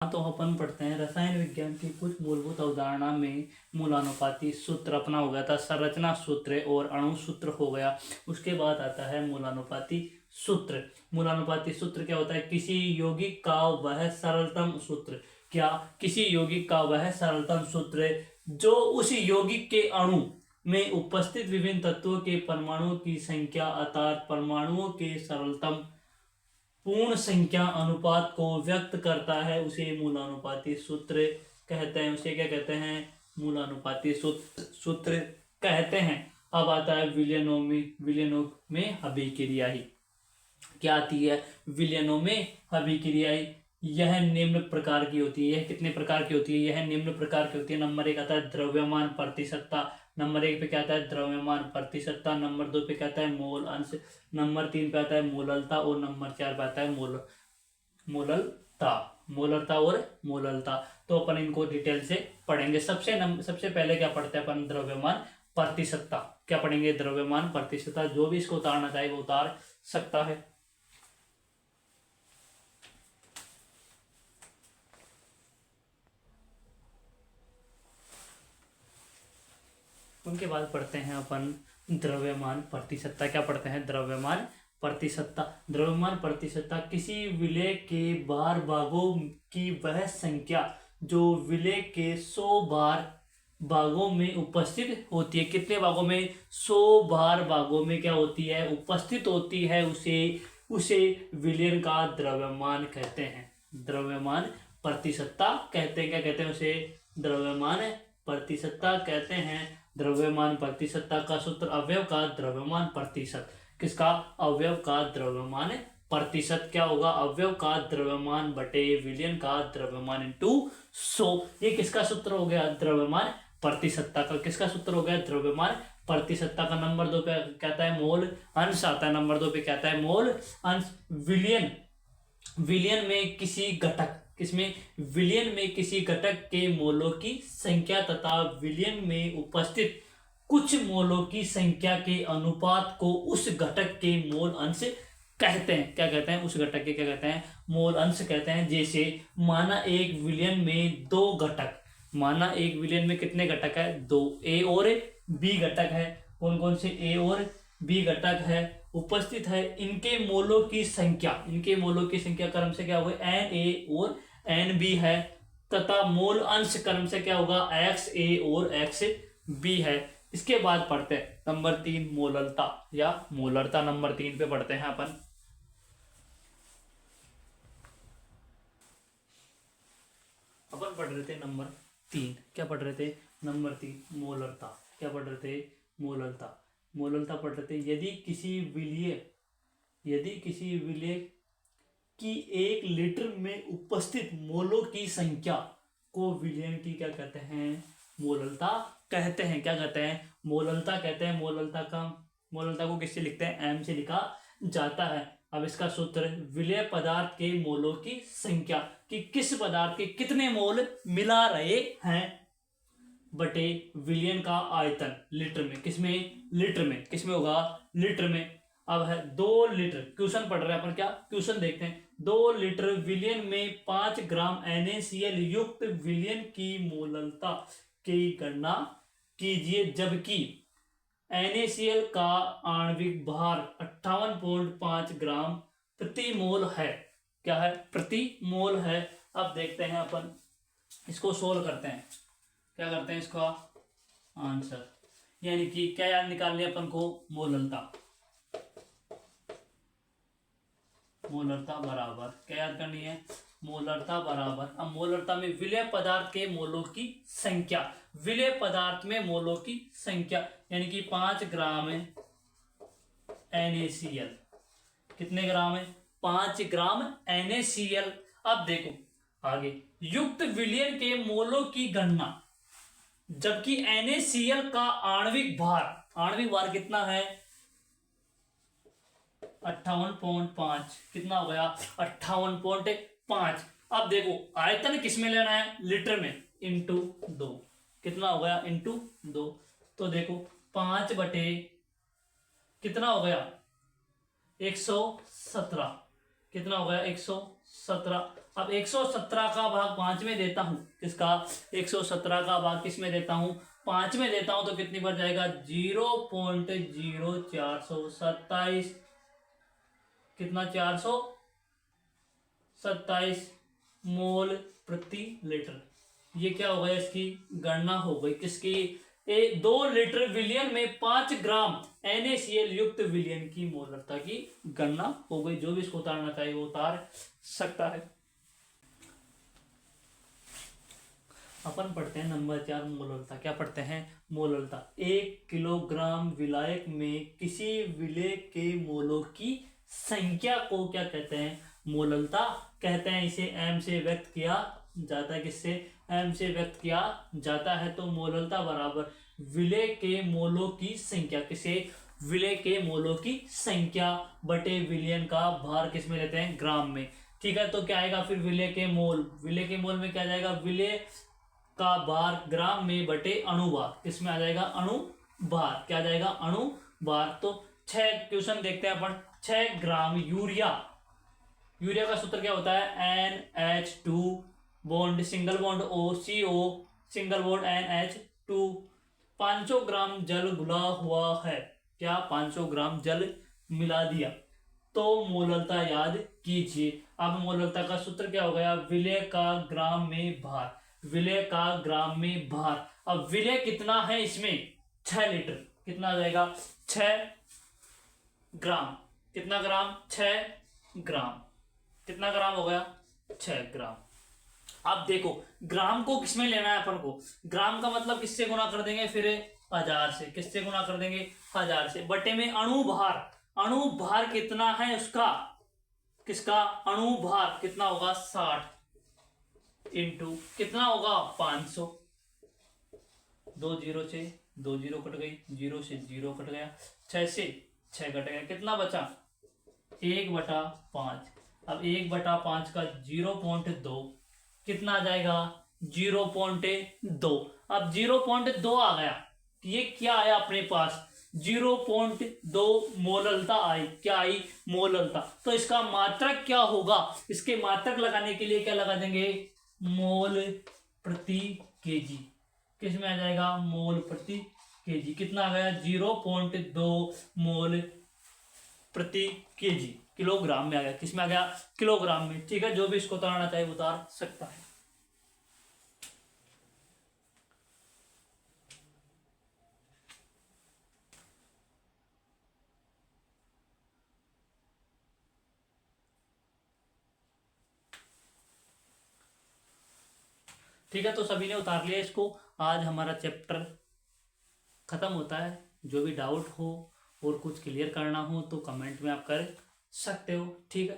तो अपन पढ़ते हैं रसायन विज्ञान की कुछ मूलभूत अवधारणा में मूलानुपाती सूत्र अपना हो गया था, संरचना सूत्र और अणु सूत्र हो गया। उसके बाद आता है मूलानुपाती सूत्र। मूलानुपाती सूत्र क्या होता है? किसी यौगिक का वह सरलतम सूत्र। क्या? किसी यौगिक का वह सरलतम सूत्र जो उस यौगिक के अणु में उपस्थित विभिन्न तत्वों के परमाणुओं की संख्या अर्थात परमाणुओं के सरलतम पूर्ण संख्या अनुपात को व्यक्त करता है, उसे मूलानुपाती सूत्र कहते हैं। उसे क्या कहते हैं? मूलानुपाती सूत्र कहते हैं। अब आता है विलयनों में अभिक्रियाएं। क्या आती है? विलयनों में अभिक्रियाएं। यह निम्न प्रकार की होती है। यह कितने प्रकार की होती है? यह निम्न प्रकार की होती है। नंबर 1 आता है द्रव्यमान प्रतिशतता। नंबर 1 पे क्या आता है? द्रव्यमान प्रतिशतता। नंबर 2 पे क्या आता है? मोल अंश। नंबर 3 पे आता है मोललता और नंबर 4 पे आता है मोललता और मोललता। तो अपन इनको डिटेल से पढ़ेंगे। सबसे पहले क्या पढ़ते हैं अपन? द्रव्यमान प्रतिशतता। क्या पढ़ेंगे? द्रव्यमान प्रतिशतता। जो भी इसको उतारना चाहे वो उतार सकता है। उनके बाद पढ़ते हैं अपन द्रव्यमान प्रतिशतता। क्या पढ़ते हैं? द्रव्यमान प्रतिशतता। द्रव्यमान प्रतिशतता किसी विलेय के बार भागों की वह संख्या जो विलेय के 100 बार भागों में उपस्थित होती है। कितने भागों में? 100 बार भागों में क्या होती है? उपस्थित होती है। उसे विलयन का द्रव्यमान कहते हैं। द्रव्यमान प्रतिशतता कहते हैं। क्या कहते हैं उसे? द्रव्यमान प्रतिशतता कहते हैं। द्रव्यमान प्रतिशतता का सूत्र अवयव का द्रव्यमान प्रतिशत। किसका? अवयव का द्रव्यमान प्रतिशत। क्या होगा? अवयव का द्रव्यमान बटे विलयन का द्रव्यमान इंटू 100। ये किसका सूत्र हो गया? द्रव्यमान प्रतिशतता का। किसका सूत्र हो गया? द्रव्यमान प्रतिशतता का। नंबर 2 पे कहता है मोल अंश आता है। नंबर 2 पे कहता है मोल अंश। विलयन में किसी घटक विलयन में किसी घटक के मोलों की संख्या तथा विलयन में उपस्थित कुछ मोलों की संख्या के अनुपात को उस घटक के मोल अंश कहते हैं। क्या कहते हैं? उस घटक के क्या कहते हैं? मोल अंश कहते हैं। जैसे माना एक विलयन में 2 घटक। माना एक विलयन में कितने घटक है? 2 ए और बी घटक है। कौन कौन से ए और बी घटक है? उपस्थित है। इनके मोलों की संख्या क्रम से क्या होगा? एन ए और एन बी है तथा मोल अंश क्रम से क्या होगा? एक्स ए और एक्स बी है। इसके बाद पढ़ते हैं नंबर 3 मोललता या मोलरता। नंबर 3 पे पढ़ते हैं अपन। पढ़ रहे थे नंबर 3। क्या पढ़ रहे थे? नंबर 3 मोलरता। क्या पढ़ रहे थे? मोललता पढ़ रहे थे। यदि किसी विलय की 1 लीटर में उपस्थित मोलों की संख्या को विलयन की क्या कहते हैं? मोललता कहते हैं। क्या कहते हैं? मोललता कहते हैं। मोललता को किससे लिखते हैं? एम से लिखा जाता है। अब इसका सूत्र विलय पदार्थ के मोलों की संख्या कि किस पदार्थ के कितने मोल मिला रहे हैं बटे विलयन का आयतन लीटर में। किसमें होगा? लीटर में। अब है 2 लीटर। क्वेश्चन पढ़ रहे हैं अपन। क्या क्वेश्चन देखते हैं? 2 लीटर विलयन में 5 ग्राम NaCl युक्त विलयन की मोललता की गणना कीजिए जबकि NaCl का आणविक भार 58.5 ग्राम प्रति मोल है। क्या है? प्रति मोल है। अब देखते हैं अपन इसको सोल्व करते हैं। क्या करते हैं? इसका आंसर यानी कि क्या याद निकालनी है अपन को? मोलरता बराबर क्या याद करनी है? मोलरता बराबर। अब मोलरता में विलय पदार्थ के मोलों की संख्या। विलय पदार्थ में मोलों की संख्या यानी कि 5 ग्राम है NaCl। कितने ग्राम है? 5 ग्राम NaCl। अब देखो आगे युक्त विलयन के मोलों की गणना जबकि NaCl का आणविक भार कितना है? 58.5। कितना हो गया? 58.5। अब देखो आयतन किसमें लेना है? लीटर में इंटू 2। कितना हो गया? इंटू 2। तो देखो 5 बटे कितना हो गया? 117। कितना हो गया? 117। अब 117 का भाग 5 में देता हूं, किसका 117 का भाग किस में देता हूं 5 में देता हूं, तो कितनी बार जाएगा 0.0427, कितना 427 मोल प्रति लीटर। ये क्या हो गया, इसकी गणना हो गई किसकी, 2 लीटर विलियन में 5 ग्राम NaCl युक्त विलियन की मोलरता की गणना हो गई। जो भी इसको उतारना चाहिए वो उतार सकता है। अपन पढ़ते हैं नंबर 4 मोलरता। क्या पढ़ते हैं, मोलरता। 1 किलोग्राम विलायक में किसी विलेय के मोलों की संख्या को क्या कहते हैं, मोलरता कहते हैं। इसे m से व्यक्त किया जाता है, किससे, m से व्यक्त किया जाता है। तो मोलरता बराबर विलेय के मोलों की संख्या, किसे, विलेय के मोलों की संख्या बटे विलियन का भार किस में लेते हैं, ग्राम में। ठीक है, तो क्या आएगा फिर विलेय के मोल, विलेय के मोल में क्या जाएगा, विलेय का भार ग्राम में बटे अणुभार, किसमें आ जाएगा, अणुभार। क्या जाएगा, अणुभार। तो 6 क्वेश्चन देखते हैं अपन। 6 ग्राम यूरिया, यूरिया का सूत्र क्या होता है, NH2 bond single bond OCO single bond NH2। 500 ग्राम जल घुला हुआ है, क्या 500 ग्राम जल मिला दिया, तो मोलरता याद कीजिए। अब मोलरता का सूत्र क्या हो गया, विलेय का ग्राम में भार, विलेय का ग्राम में भार। अब विलेय कितना है इसमें, 6 लीटर, कितना आ जाएगा 6 ग्राम, कितना ग्राम 6 ग्राम, कितना ग्राम हो गया 6 ग्राम। अब देखो ग्राम को किसमें लेना है अपन को, ग्राम का मतलब किससे गुना कर देंगे, फिर 1000 से, किससे गुना कर देंगे 1000 से, बटे में अणुभार, अणुभार कितना है उसका, किसका, अणुभार कितना होगा 60 इंटू कितना होगा 500, 2 0 से 2 0 कट गई, 0 से 0 कट गया, 6 से 6 कट गया, कितना बचा 1/5। अब 1/5 का 0.2 कितना आ जाएगा 0.2। अब 0.2 आ गया, ये क्या आया अपने पास 0.2 मोलरता आई, क्या आई मोलरता। तो इसका मात्रक क्या होगा, इसके मात्रक लगाने के लिए क्या लगा देंगे, मोल प्रति केजी, किस में आ जाएगा मोल प्रति केजी, कितना आ गया 0.2 मोल प्रति केजी, किलोग्राम में आ गया, किस में आ गया किलोग्राम में। ठीक है, जो भी इसको उतारना चाहे उतार सकता है। ठीक है, तो सभी ने उतार लिया इसको। आज हमारा चैप्टर खत्म होता है। जो भी डाउट हो और कुछ क्लियर करना हो तो कमेंट में आप कर सकते हो। ठीक है।